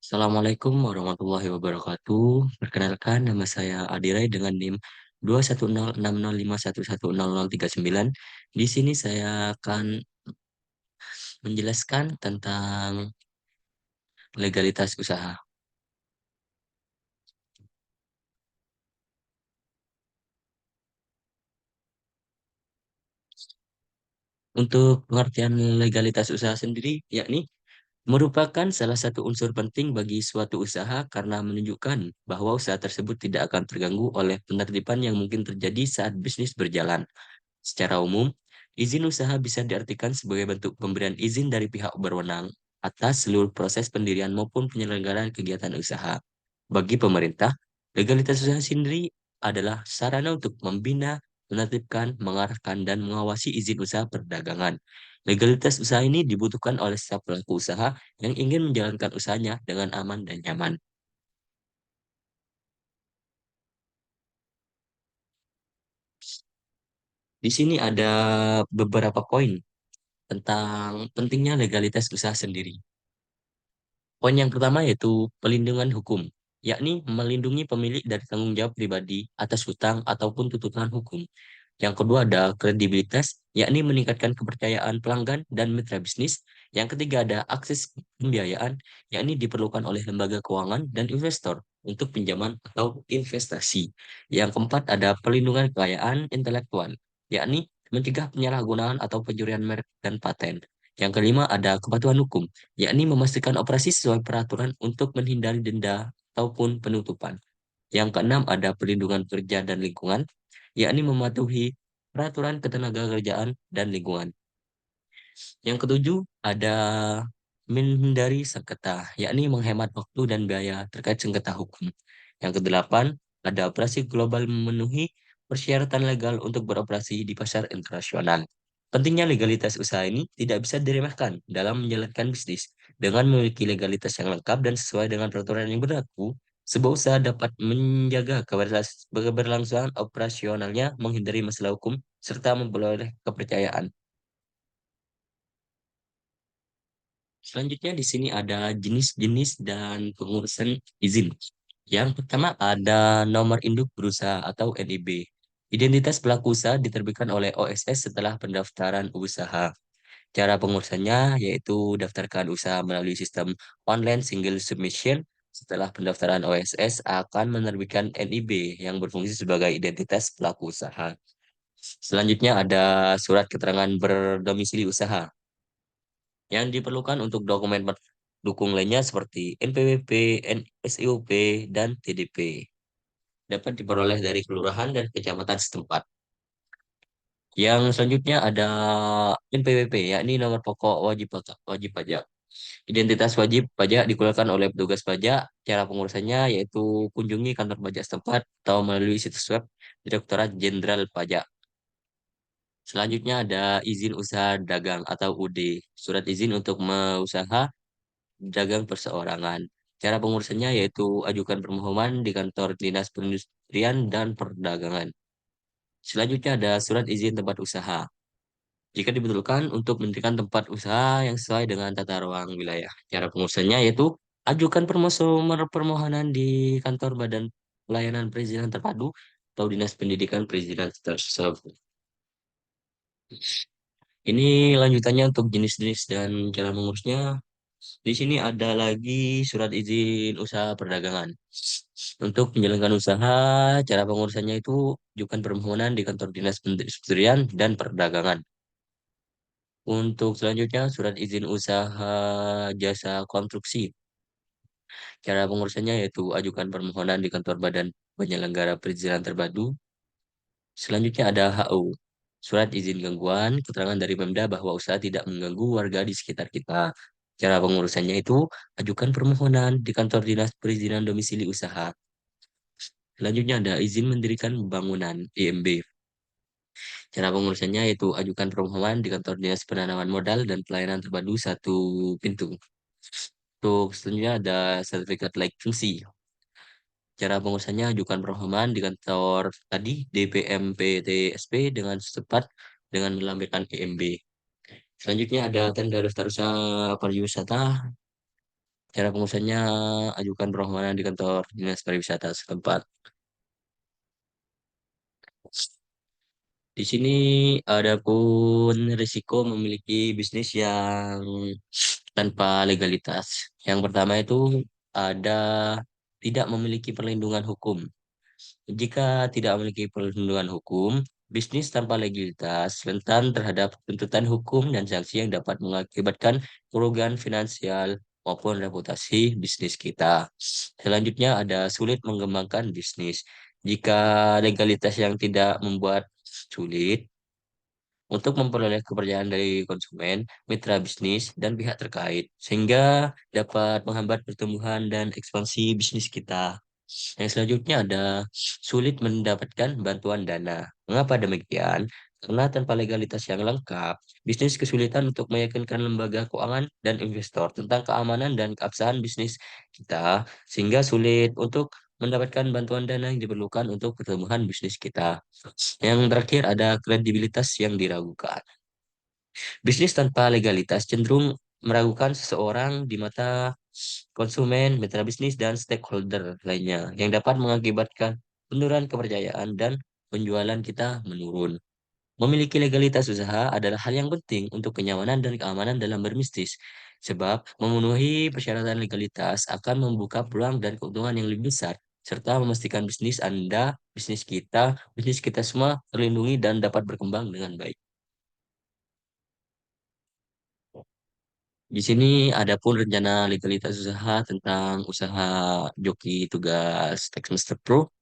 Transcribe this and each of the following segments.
Assalamualaikum warahmatullahi wabarakatuh. Perkenalkan, nama saya Adirai dengan NIM 2106051100039. Di sini saya akan menjelaskan tentang legalitas usaha. Untuk pengertian legalitas usaha sendiri, yakni merupakan salah satu unsur penting bagi suatu usaha karena menunjukkan bahwa usaha tersebut tidak akan terganggu oleh penertiban yang mungkin terjadi saat bisnis berjalan. Secara umum, izin usaha bisa diartikan sebagai bentuk pemberian izin dari pihak berwenang atas seluruh proses pendirian maupun penyelenggaraan kegiatan usaha. Bagi pemerintah, legalitas usaha sendiri adalah sarana untuk membina, menertibkan, mengarahkan, dan mengawasi izin usaha perdagangan. Legalitas usaha ini dibutuhkan oleh setiap pelaku usaha yang ingin menjalankan usahanya dengan aman dan nyaman. Di sini ada beberapa poin tentang pentingnya legalitas usaha sendiri. Poin yang pertama yaitu pelindungan hukum, yakni melindungi pemilik dari tanggung jawab pribadi atas hutang ataupun tuntutan hukum. Yang kedua ada kredibilitas, yakni meningkatkan kepercayaan pelanggan dan mitra bisnis. Yang ketiga ada akses pembiayaan, yakni diperlukan oleh lembaga keuangan dan investor untuk pinjaman atau investasi. Yang keempat ada perlindungan kekayaan intelektual, yakni mencegah penyalahgunaan atau pencurian merek dan paten. Yang kelima ada kepatuhan hukum, yakni memastikan operasi sesuai peraturan untuk menghindari denda ataupun penutupan. Yang keenam ada perlindungan kerja dan lingkungan, yakni mematuhi peraturan ketenagakerjaan dan lingkungan. Yang ketujuh ada menghindari sengketa, yakni menghemat waktu dan biaya terkait sengketa hukum. Yang kedelapan ada operasi global memenuhi persyaratan legal untuk beroperasi di pasar internasional. Pentingnya legalitas usaha ini tidak bisa diremehkan dalam menjalankan bisnis. Dengan memiliki legalitas yang lengkap dan sesuai dengan peraturan yang berlaku, sebuah usaha dapat menjaga keberlangsungan operasionalnya, menghindari masalah hukum, serta memperoleh kepercayaan. Selanjutnya di sini ada jenis-jenis dan pengurusan izin. Yang pertama ada nomor induk berusaha atau NIB. Identitas pelaku usaha diterbitkan oleh OSS setelah pendaftaran usaha. Cara pengurusannya yaitu daftarkan usaha melalui sistem online single submission. Setelah pendaftaran OSS akan menerbitkan NIB yang berfungsi sebagai identitas pelaku usaha. Selanjutnya ada surat keterangan berdomisili usaha yang diperlukan untuk dokumen pendukung lainnya seperti NPWP, NSIUP, dan TDP. Dapat diperoleh dari kelurahan dan kecamatan setempat. Yang selanjutnya ada NPWP, yakni nomor pokok wajib pajak. Identitas wajib pajak dikeluarkan oleh petugas pajak. Cara pengurusannya yaitu kunjungi kantor pajak setempat atau melalui situs web Direktorat Jenderal Pajak. Selanjutnya ada izin usaha dagang atau UD, surat izin untuk usaha dagang perseorangan. Cara pengurusannya yaitu ajukan permohonan di kantor Dinas Perindustrian dan Perdagangan. Selanjutnya ada surat izin tempat usaha. Jika dibutuhkan untuk mendirikan tempat usaha yang sesuai dengan tata ruang wilayah. Cara pengurusannya yaitu ajukan permohonan di kantor Badan Pelayanan Perizinan Terpadu atau Dinas Pendidikan Perizinan tersebut. Ini lanjutannya untuk jenis-jenis dan cara mengurusnya. Di sini ada lagi surat izin usaha perdagangan. Untuk menjalankan usaha, cara pengurusannya itu ajukan permohonan di kantor Dinas Perindustrian dan Perdagangan. Untuk selanjutnya, surat izin usaha jasa konstruksi. Cara pengurusannya yaitu ajukan permohonan di kantor Badan Penyelenggara Perizinan Terpadu. Selanjutnya ada HU. Surat izin gangguan, keterangan dari Pemda bahwa usaha tidak mengganggu warga di sekitar kita. Cara pengurusannya itu ajukan permohonan di kantor Dinas Perizinan Domisili Usaha. Selanjutnya ada izin mendirikan bangunan IMB. Cara pengurusannya yaitu ajukan permohonan di kantor Dinas Penanaman Modal dan Pelayanan Terpadu satu pintu. Untuk selanjutnya ada sertifikat layak fungsi. Cara pengurusannya ajukan permohonan di kantor tadi DPMPTSP dengan setempat dengan melampirkan IMB. Selanjutnya ada tanda daftar usaha pariwisata. Cara pengurusannya, ajukan permohonan di kantor dinas pariwisata setempat. Di sini ada pun risiko memiliki bisnis yang tanpa legalitas. Yang pertama itu ada tidak memiliki perlindungan hukum. Jika tidak memiliki perlindungan hukum, bisnis tanpa legalitas rentan terhadap tuntutan hukum dan sanksi yang dapat mengakibatkan kerugian finansial maupun reputasi bisnis kita. Selanjutnya ada sulit mengembangkan bisnis. Jika legalitas yang tidak membuat sulit untuk memperoleh kepercayaan dari konsumen, mitra bisnis, dan pihak terkait, sehingga dapat menghambat pertumbuhan dan ekspansi bisnis kita. Yang selanjutnya ada sulit mendapatkan bantuan dana. Mengapa demikian? Karena tanpa legalitas yang lengkap, bisnis kesulitan untuk meyakinkan lembaga keuangan dan investor tentang keamanan dan keabsahan bisnis kita, sehingga sulit untuk mendapatkan bantuan dana yang diperlukan untuk pertumbuhan bisnis kita. Yang terakhir ada kredibilitas yang diragukan. Bisnis tanpa legalitas cenderung meragukan seseorang di mata konsumen, mitra bisnis, dan stakeholder lainnya yang dapat mengakibatkan penurunan kepercayaan dan penjualan kita menurun. Memiliki legalitas usaha adalah hal yang penting untuk kenyamanan dan keamanan dalam berbisnis, sebab memenuhi persyaratan legalitas akan membuka peluang dan keuntungan yang lebih besar, serta memastikan bisnis Anda, bisnis kita semua terlindungi dan dapat berkembang dengan baik. Di sini ada pun rencana legalitas usaha tentang usaha joki tugas Tax Master Pro.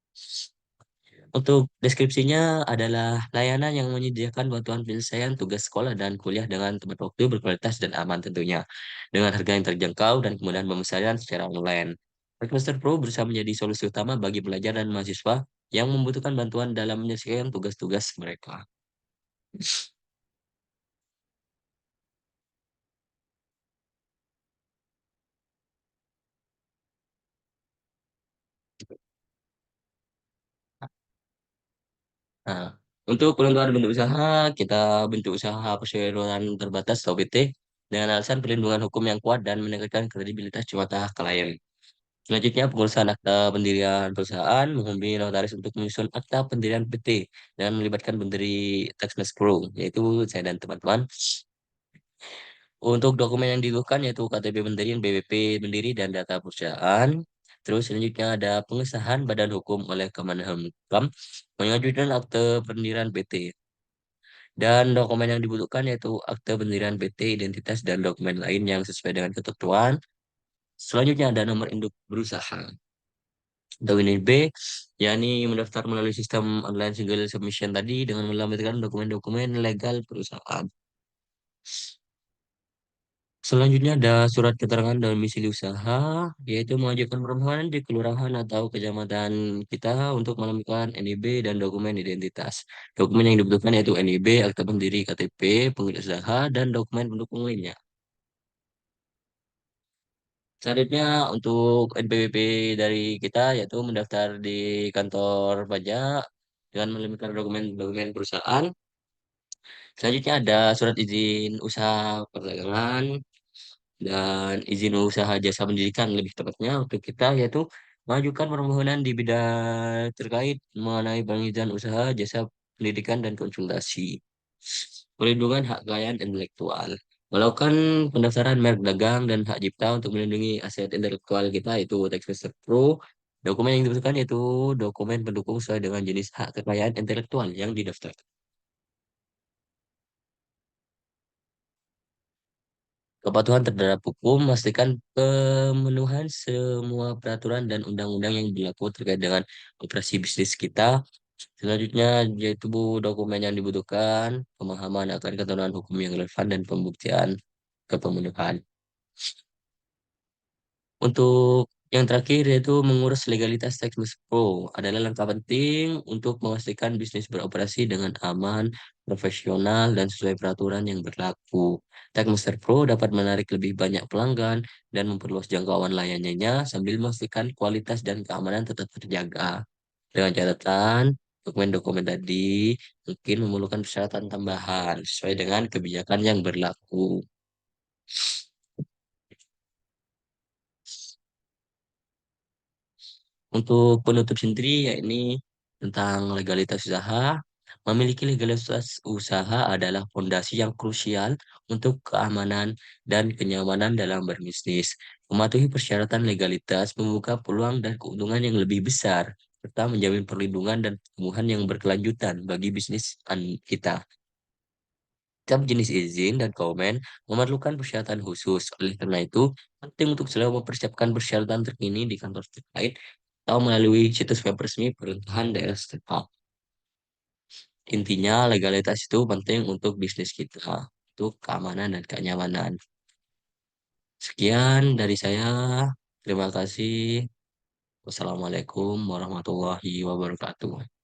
Untuk deskripsinya adalah layanan yang menyediakan bantuan penyelesaian tugas sekolah dan kuliah dengan tepat waktu, berkualitas, dan aman tentunya. Dengan harga yang terjangkau dan kemudahan pemesanan secara online. Tax Master Pro berusaha menjadi solusi utama bagi pelajar dan mahasiswa yang membutuhkan bantuan dalam menyelesaikan tugas-tugas mereka. Nah, untuk penentuan bentuk usaha, kita bentuk usaha perseroan terbatas atau PT dengan alasan perlindungan hukum yang kuat dan meningkatkan kredibilitas di mata klien. Selanjutnya, pengurusan akta pendirian perusahaan menghubungi notaris untuk menyusun akta pendirian PT dan melibatkan pendiri tax escrow, yaitu saya dan teman-teman. Untuk dokumen yang dibutuhkan yaitu KTP pendiri, BPP pendiri, dan data perusahaan. Terus selanjutnya ada pengesahan badan hukum oleh Kemenhukam, mengajukan akte pendirian PT. Dan dokumen yang dibutuhkan yaitu akte pendirian PT, identitas, dan dokumen lain yang sesuai dengan ketentuan. Selanjutnya ada nomor induk berusaha. Atau ini B, yakni mendaftar melalui sistem online single submission tadi dengan melampirkan dokumen-dokumen legal perusahaan. Selanjutnya ada surat keterangan domisili usaha, yaitu mengajukan permohonan di kelurahan atau kecamatan kita untuk melampirkan NIB dan dokumen identitas. Dokumen yang dibutuhkan yaitu NIB, akta pendiri, KTP, pemilik usaha, dan dokumen pendukung lainnya. Selanjutnya untuk NPWP dari kita yaitu mendaftar di kantor pajak dengan melampirkan dokumen-dokumen perusahaan. Selanjutnya ada surat izin usaha perdagangan dan izin usaha jasa pendidikan lebih tepatnya untuk kita yaitu mengajukan permohonan di bidang terkait mengenai pengizinan usaha jasa pendidikan dan konsultasi. Perlindungan hak kekayaan intelektual. Melakukan pendaftaran merek dagang dan hak cipta untuk melindungi aset intelektual kita itu Tax Master Pro. Dokumen yang dibutuhkan yaitu dokumen pendukung sesuai dengan jenis hak kekayaan intelektual yang didaftar. Kepatuhan terhadap hukum, memastikan pemenuhan semua peraturan dan undang-undang yang berlaku terkait dengan operasi bisnis kita. Selanjutnya, yaitu dokumen yang dibutuhkan, pemahaman akan ketentuan hukum yang relevan, dan pembuktian kepemenuhan. Untuk yang terakhir yaitu mengurus legalitas Tax Pro adalah langkah penting untuk memastikan bisnis beroperasi dengan aman, profesional, dan sesuai peraturan yang berlaku. Tax Pro dapat menarik lebih banyak pelanggan dan memperluas jangkauan layanannya sambil memastikan kualitas dan keamanan tetap terjaga. Dengan catatan, dokumen-dokumen tadi mungkin memerlukan persyaratan tambahan sesuai dengan kebijakan yang berlaku. Untuk penutup sendiri, ya ini tentang legalitas usaha. Memiliki legalitas usaha adalah fondasi yang krusial untuk keamanan dan kenyamanan dalam berbisnis. Mematuhi persyaratan legalitas membuka peluang dan keuntungan yang lebih besar, serta menjamin perlindungan dan pertumbuhan yang berkelanjutan bagi bisnis kita. Setiap jenis izin dan komen memerlukan persyaratan khusus. Oleh karena itu, penting untuk selalu mempersiapkan persyaratan terkini di kantor terkait atau melalui situs web resmi pemerintahan daerah setempat. Intinya, legalitas itu penting untuk bisnis kita, untuk keamanan dan kenyamanan. Sekian dari saya. Terima kasih. Wassalamualaikum warahmatullahi wabarakatuh.